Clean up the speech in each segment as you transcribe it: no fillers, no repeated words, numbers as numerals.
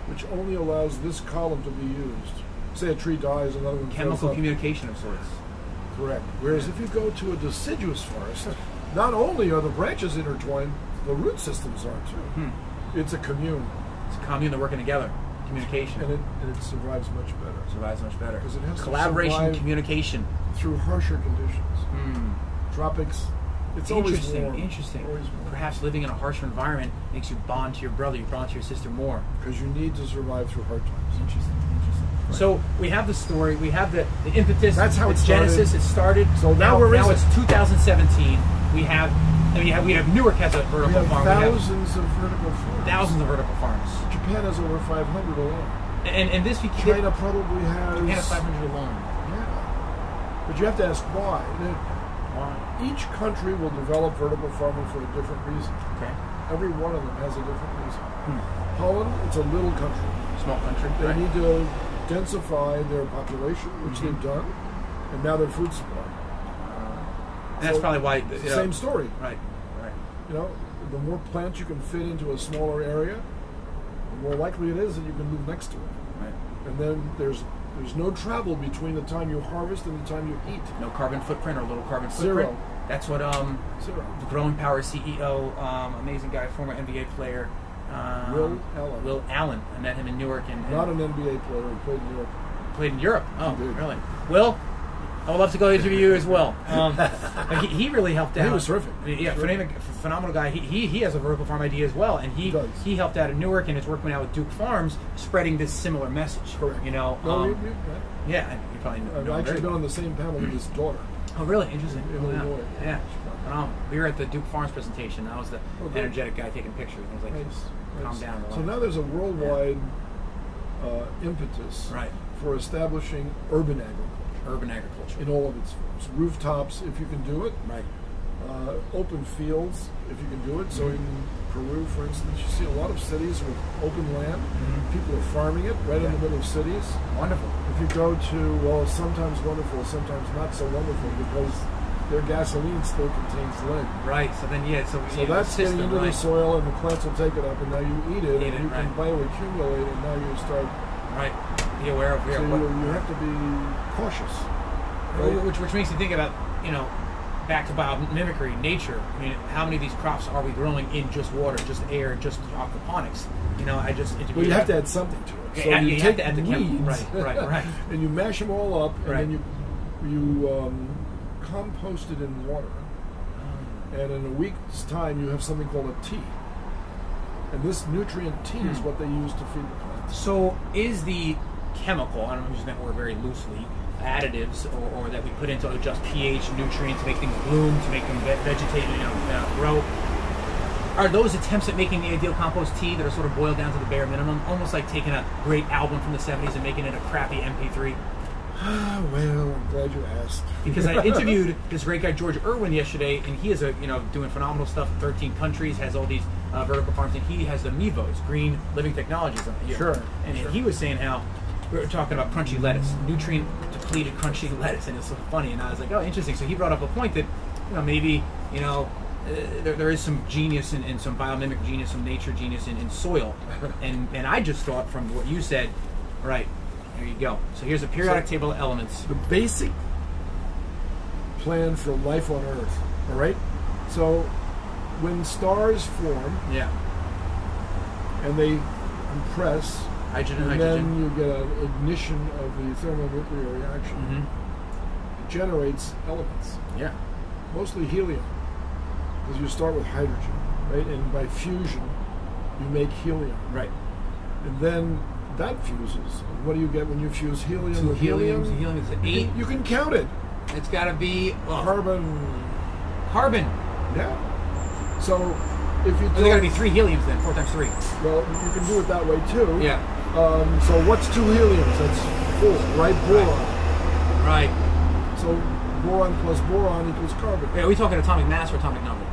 which only allows this column to be used. Say a tree dies, another one Chemical communication of sorts. Correct. Whereas if you go to a deciduous forest, not only are the branches intertwined, the root systems are too. It's a commune. It's a commune. They're working together. Communication. And it survives much better. Survives much better. Because it has collaboration, to communication. Through harsher conditions. Tropics, it's always warm. Interesting. Always warm. Perhaps living in a harsher environment makes you bond to your brother, you bond to your sister more. Because you need to survive through hard times. Interesting. Right. So we have the story, we have the impetus. That's how it's Genesis. It started. So now it's 2017. We have Newark has a vertical farm. Thousands of vertical farms. Thousands of vertical farms. Japan has over 500 alone. And this China probably has. Japan has 500 alone. Yeah. But you have to ask why. Each country will develop vertical farming for a different reason. Okay. Every one of them has a different reason. Holland, it's a little country. Small country. They need to densify their population, which they've done, and now their food supply. And that's probably why it's the same story. Right. You know, the more plants you can fit into a smaller area, the more likely it is that you can move next to it. Right. And then there's no travel between the time you harvest and the time you eat. No carbon footprint or little carbon footprint. Zero. That's what Zero. the Growing Power CEO, amazing guy, former NBA player, Will Allen. I met him in Newark. And not an NBA player. He played in Europe. Played in Europe. Oh, really? Will, I would love to go interview you as well. He really helped out. He was terrific. Yeah, phenomenal guy. He has a vertical farm idea as well, and he helped out in Newark and is working out with Duke Farms, spreading this similar message. Correct. You know. Yeah, you probably know. I've actually been on the same panel with his daughter. Oh, really? Interesting. In Illinois. Yeah. We were at the Duke Farms presentation. I was the energetic guy taking pictures. I was like, calm down. So now there's a worldwide impetus for establishing urban agriculture. In all of its forms. Rooftops, if you can do it. Right. Open fields, if you can do it. So in Peru, for instance, you see a lot of cities with open land. People are farming it right in the middle of cities. Wonderful. If you go to, sometimes wonderful, sometimes not so wonderful, because their gasoline still contains lead. Right. So then, so that's getting into the soil, and the plants will take it up, and now you eat it, and you can bioaccumulate, and now you start. Right. Be aware of. So you have to be cautious. Right? Which makes you think about, back to biomimicry, nature. I mean, how many of these crops are we growing in just water, just air, just aquaponics? I just interviewed. Well, you have to add something to it. So you take have to add the weeds, right, and you mash them all up, and then you compost it in water, and in a week's time you have something called a tea. And this nutrient tea is what they use to feed the plants. So is the chemical, I don't know, I'm using that word very loosely, additives or that we put into adjust pH, nutrients, to make things bloom, to make them vegetate, grow. Are those attempts at making the ideal compost tea that are sort of boiled down to the bare minimum, almost like taking a great album from the 70s and making it a crappy MP3? Well, I'm glad you asked. Because I interviewed this great guy George Irwin yesterday, and he is doing phenomenal stuff in 13 countries, has all these vertical farms, and he has the MIVOs, Green Living Technologies, on here. Sure. And he was saying how we were talking about crunchy lettuce, nutrient depleted crunchy lettuce, and it's so funny. And I was like, oh, interesting. So he brought up a point that maybe there is some genius and some biomimic genius, some nature genius in soil, and I just thought from what you said, right. There you go. So here's a periodic table of elements. The basic plan for life on Earth. All right. So when stars form, and they compress, hydrogen, and then you get an ignition of the thermonuclear reaction. It generates elements. Yeah. Mostly helium, because you start with hydrogen, right? And by fusion, you make helium. Right. And then that fuses. And what do you get when you fuse helium Two with heliums? helium? Helium is 8. You can count it. It's got to be carbon. Carbon. Yeah. So if you there's got to be 3 heliums then. 4 times 3. Well, you can do it that way too. Yeah. So what's 2 heliums? That's 4, right? Boron. Right. So boron plus boron equals carbon. Wait, are we talking atomic mass or atomic number?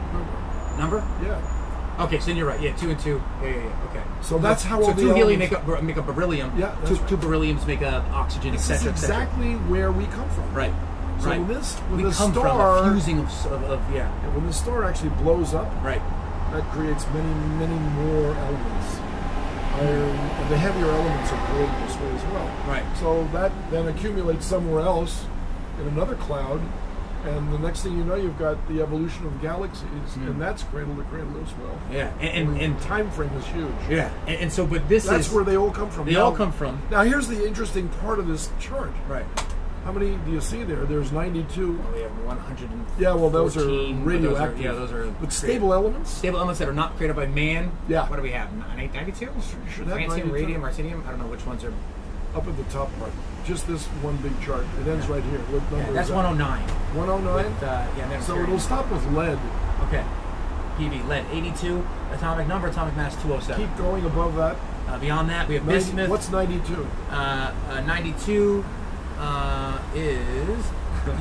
Number? Yeah. Okay, so then you're right. Yeah, 2 and 2. Yeah. Okay. So that's how all the 2 helium make up beryllium. Yeah. Two berylliums make up oxygen, etc. That's exactly where we come from. Right. So right. when we the come star, from the fusing of when the star actually blows up, right, that creates many more elements. iron, and the heavier elements are created this way as well. Right. So that then accumulates somewhere else in another cloud, and the next thing you know, you've got the evolution of galaxies, and that's cradle to cradle as well. Yeah, and time frame is huge. Yeah, and so, but that's where they all come from. They all come from. Now, here's the interesting part of this chart. Right. How many do you see there? There's 92. Well, we have 100. Yeah, well, those are radioactive. Those are. But stable elements? Stable elements that are not created by man. Yeah. What do we have? 92? Should have Francium, 92. radium, arsenium? I don't know which ones are. Up at the top part. Just this one big chart. It ends right here. What number that's is that? 109. 109? So it'll stop with lead. Okay. PV, lead, 82. Atomic number, atomic mass, 207. Keep going above that. Beyond that, we have bismuth. What's 92? 92 is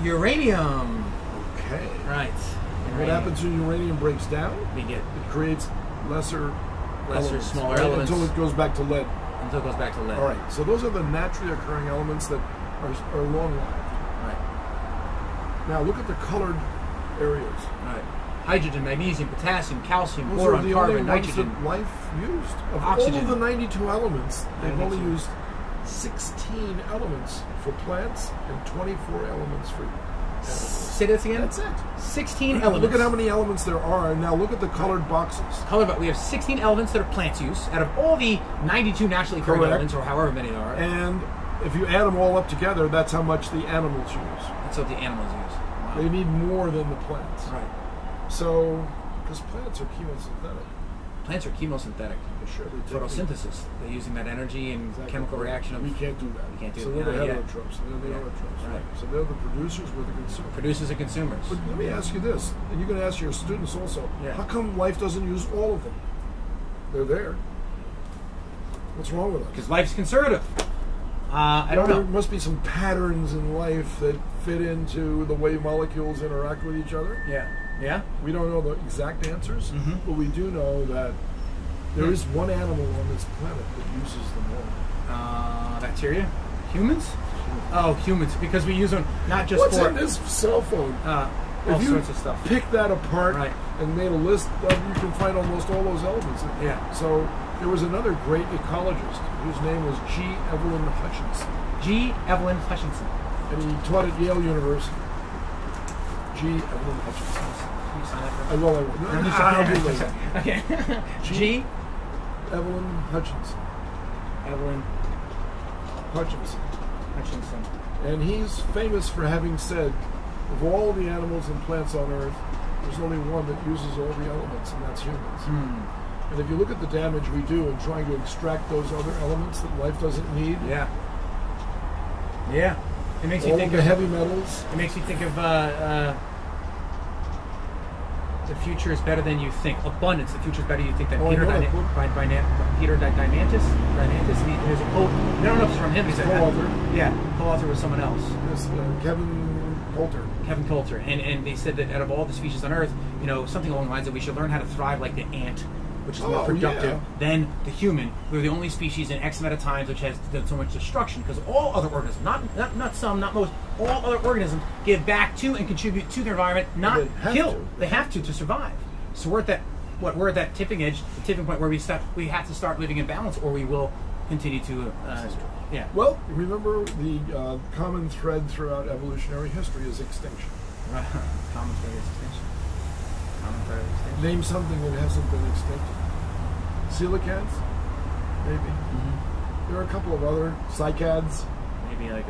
uranium. Okay. Right. What happens when uranium breaks down? It creates lesser elements, smaller elements. Until it goes back to lead. Until it goes back to lead. All right. So those are the naturally occurring elements that are long-lived. Right. Now look at the colored areas. Right. Hydrogen, magnesium, potassium, calcium, those boron, are the carbon, only nitrogen. Ones that life used. Of Oxygen. all of the 92 elements, they've 92. only used 16 elements for plants and 24 elements for animals. Say that again? That's it. 16 elements. Look at how many elements there are, and now look at the colored boxes. We have 16 elements that are plants use out of all the 92 naturally occurring elements, or however many there are. And if you add them all up together, that's how much the animals use. That's what the animals use. Wow. They need more than the plants. Right. So, because plants are chemosynthetic. Plants are chemosynthetic. Sure, photosynthesis. They're using that energy and chemical reaction. We can't do that. We can't do so it. they're the heterotrophs, and they're the autotrophs. Right. So they're the producers, we're the consumers. Producers and consumers. But let me ask you this, and you're going to ask your students also. Yeah. How come life doesn't use all of them? They're there. What's wrong with us? Because life's conservative. I don't know. There must be some patterns in life that fit into the way molecules interact with each other. Yeah. Yeah? We don't know the exact answers, but we do know that there is one animal on this planet that uses them all. Bacteria? Humans? Oh, humans, because we use them not just What's for... in this cell phone? All sorts of stuff. Pick that apart and made a list of, you can find almost all those elements. Yeah. So there was another great ecologist whose name was G. Evelyn Hutchinson. G. Evelyn Hutchinson. And he taught at Yale University. G. Evelyn Hutchinson. Can you sign that for I will. I'll do later. Okay. G. Evelyn Hutchinson. Evelyn Hutchinson. Hutchinson. And he's famous for having said, of all the animals and plants on Earth, there's only one that uses all the elements, and that's humans. And if you look at the damage we do in trying to extract those other elements that life doesn't need, yeah, it makes you think of of heavy metals. It makes you think of the future is better than you think. Abundance. The future is better than you think. That Peter Diamandis. There's a quote. I don't know if it's from him. He said co-author. Yeah, co-author with someone else. Yes, Kevin Coulter. Kevin Coulter, and they said that out of all the species on Earth, something along the lines that we should learn how to thrive like the ant, which is more productive than the human. We're the only species in X amount of times which has done so much destruction, because all other organisms, not some, not most, all other organisms give back to and contribute to their environment, not kill. They have to survive. So we're at that we're at that tipping edge, the tipping point where we have to start living in balance, or we will continue to yeah. Well, remember the common thread throughout evolutionary history is extinction. Right. Common thread is extinction. Name something that hasn't been extincted. Coelacanths? Maybe. There are a couple of other cycads. Maybe like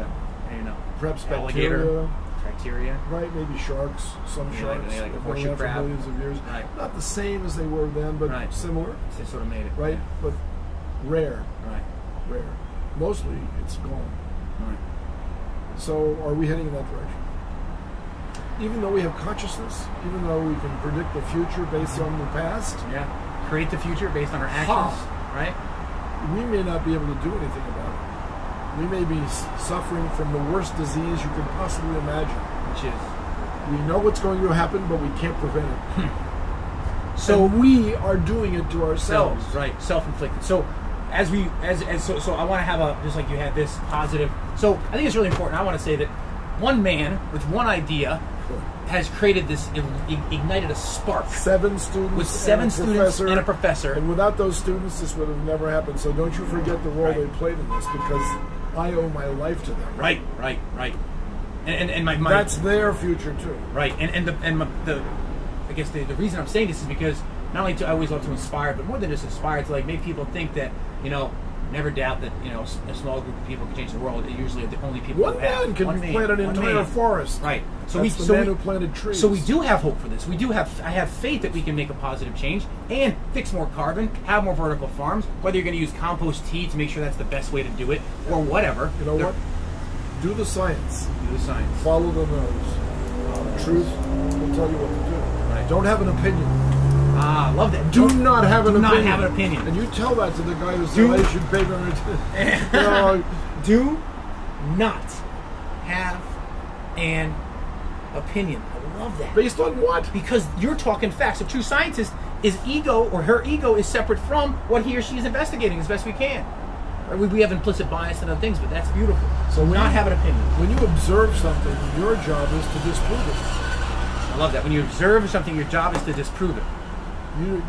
perhaps alligator. Bacteria. Right, maybe sharks. Some sharks. Like a have horseshoe been around crab. for millions of years. Right. Not the same as they were then, but similar. They sort of made it. Right? Yeah. But rare. Right. Rare. Mostly it's gone. Right. So are we heading in that direction? Even though we have consciousness, even though we can predict the future based on the past, create the future based on our actions, right? We may not be able to do anything about it. We may be suffering from the worst disease you can possibly imagine. Which is? We know what's going to happen, but we can't prevent it. So we are doing it to ourselves. Right, self-inflicted. So so I want to have just like you had this positive. So I think it's really important. I want to say that one man with one idea has created this, ignited a spark. 7 students with 7 students and a professor. And without those students, this would have never happened. So don't you forget the role they played in this, because I owe my life to them. Right. And my that's their future too. Right. And I guess the reason I'm saying this is because not only do I always love to inspire, but more than just inspire, to like make people think that, you know, never doubt that, you know, a small group of people can change the world. They usually are the only people One who have. man can plant an entire forest. Right. So that's the man who planted trees. So we do have hope for this. I have faith that we can make a positive change and fix more carbon, have more vertical farms, whether you're going to use compost tea to make sure that's the best way to do it, or whatever. You know what? Do the science. Do the science. Follow the nose. Truth will tell you what to do. Right. Don't have an opinion. Ah, love that. Do not have an opinion. Do not have an opinion. And you tell that to the guy who said, I should pay them. Do not have an opinion. I love that. Based on what? Because you're talking facts. A true scientist, his ego or her ego is separate from what he or she is investigating as best we can. We have implicit bias and other things, but that's beautiful. So not have an opinion. When you observe something, your job is to disprove it. I love that. When you observe something, your job is to disprove it.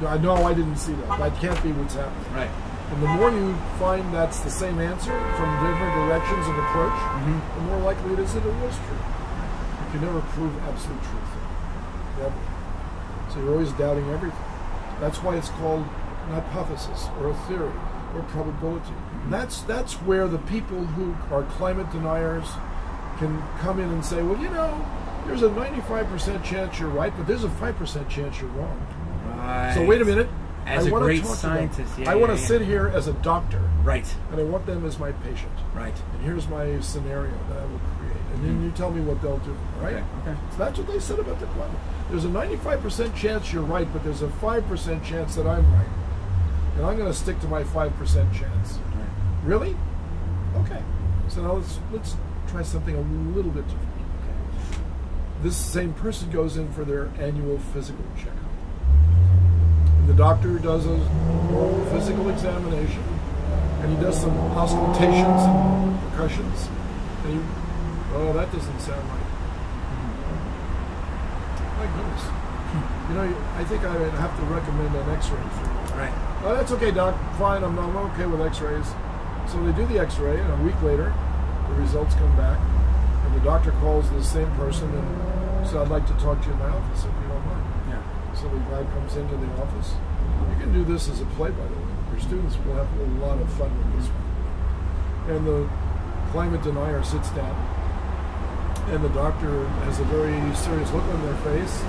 I know I didn't see that. That can't be what's happening. Right. And the more you find that's the same answer from different directions of approach, the more likely it is that it was true. You can never prove absolute truth. Never. So you're always doubting everything. That's why it's called an hypothesis or a theory or probability. That's where the people who are climate deniers can come in and say, well, you know, there's a 95% chance you're right, but there's a 5% chance you're wrong. Right. So wait a minute. As a great scientist, I want to sit here as a doctor. Right. And I want them as my patient. Right. And here's my scenario that I will create. And then you tell me what they'll do. Right? Okay. So that's what they said about the climate. There's a 95% chance you're right, but there's a 5% chance that I'm right. And I'm going to stick to my 5% chance. Right. Really? Okay. So now let's try something a little bit different. Okay. This same person goes in for their annual physical checkup. The doctor does a normal physical examination, and he does some auscultations and percussions, and that doesn't sound right. My goodness. You know, I think I would have to recommend an x-ray for you. Right. Oh, that's okay, doc. Fine, I'm okay with x-rays. So they do the x-ray, and a week later, the results come back, and the doctor calls the same person and says, I'd like to talk to you in my office if you don't mind. So the guy comes into the office. You can do this as a play, by the way. Your students will have a lot of fun with this one. And the climate denier sits down, and the doctor has a very serious look on their face,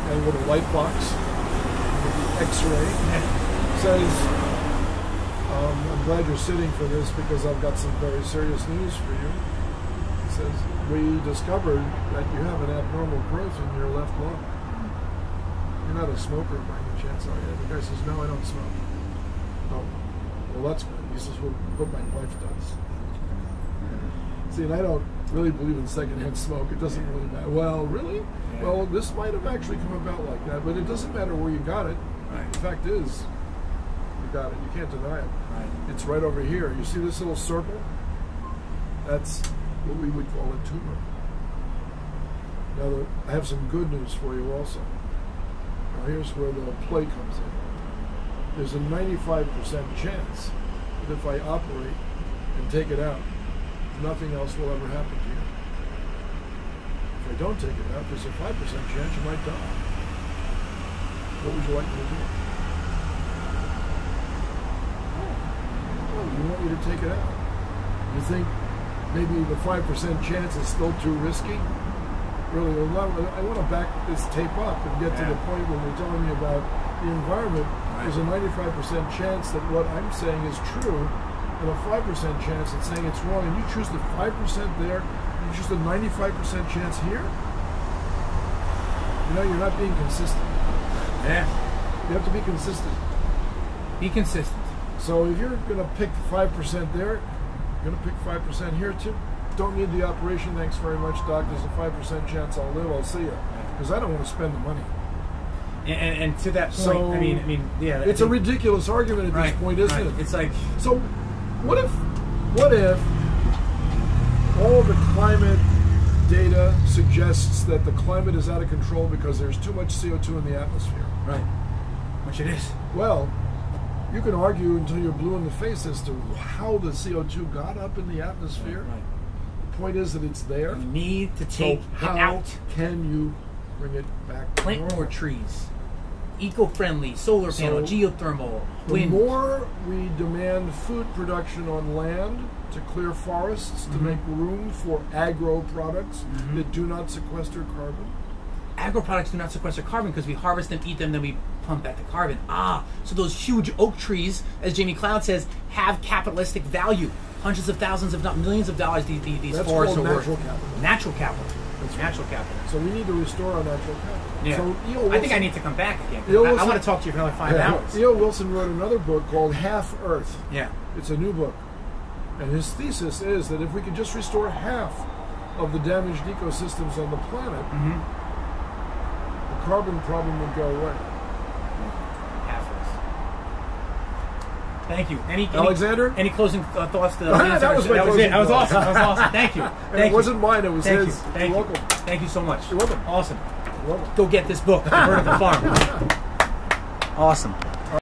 and with a light box, with the x-ray, says, I'm glad you're sitting for this because I've got some very serious news for you. He says, we discovered that you have an abnormal growth in your left lung. You're not a smoker by any chance, are you? The guy says, no, I don't smoke. Oh, well, that's good. He says, well, what my wife does. See, and I don't really believe in secondhand smoke. It doesn't really matter. Well, really? Yeah. Well, this might have actually come about like that, but it doesn't matter where you got it. Right. The fact is, you got it. You can't deny it. Right. It's right over here. You see this little circle? That's what we would call a tumor. Now, I have some good news for you also. Now here's where the play comes in. There's a 95% chance that if I operate and take it out, nothing else will ever happen to you. If I don't take it out, there's a 5% chance you might die. What would you like me to do? Oh, you want me to take it out? You think maybe the 5% chance is still too risky? Really, I want to back this tape up and get to the point when we're telling you about the environment. There's a 95% chance that what I'm saying is true, and a 5% chance at saying it's wrong. And you choose the 5% there, you choose the 95% chance here. You know, you're not being consistent. Yeah. You have to be consistent. Be consistent. So if you're going to pick 5% there, you're going to pick 5% here too. Don't need the operation, thanks very much, Doc. There's a 5% chance I'll live. I'll see you, because I don't want to spend the money. And to that point, so, I mean, yeah. It's a ridiculous argument at this point, isn't it? It's like, so what if all the climate data suggests that the climate is out of control because there's too much CO2 in the atmosphere. Right. Which it is. Well, you can argue until you're blue in the face as to how the CO2 got up in the atmosphere. Right. The point is that it's there. You need to take so it how out. Can you bring it back? Plant more trees. Eco-friendly, solar panel, geothermal, wind. The more we demand food production on land to clear forests, to make room for agro products that do not sequester carbon. Agro products do not sequester carbon because we harvest them, eat them, then we pump back the carbon. So those huge oak trees, as Jamie Cloud says, have capitalistic value. Hundreds of thousands, if not millions of dollars, these forests are worth. Natural capital. Natural capital. That's natural capital. So we need to restore our natural capital. Yeah. So Wilson, I think I need to come back again. I want to talk to you for another 5 hours. E.O. Wilson wrote another book called Half Earth. Yeah. It's a new book. And his thesis is that if we could just restore half of the damaged ecosystems on the planet, the carbon problem would go away. Thank you. Alexander? Any closing thoughts? To that was my closing That was thought. Awesome. That was awesome. Thank you. It wasn't mine. It was Thank his. You. Thank You're you. welcome. Thank you so much. You're welcome. Awesome. You're welcome. Go get this book, The Vertical Farm. Awesome.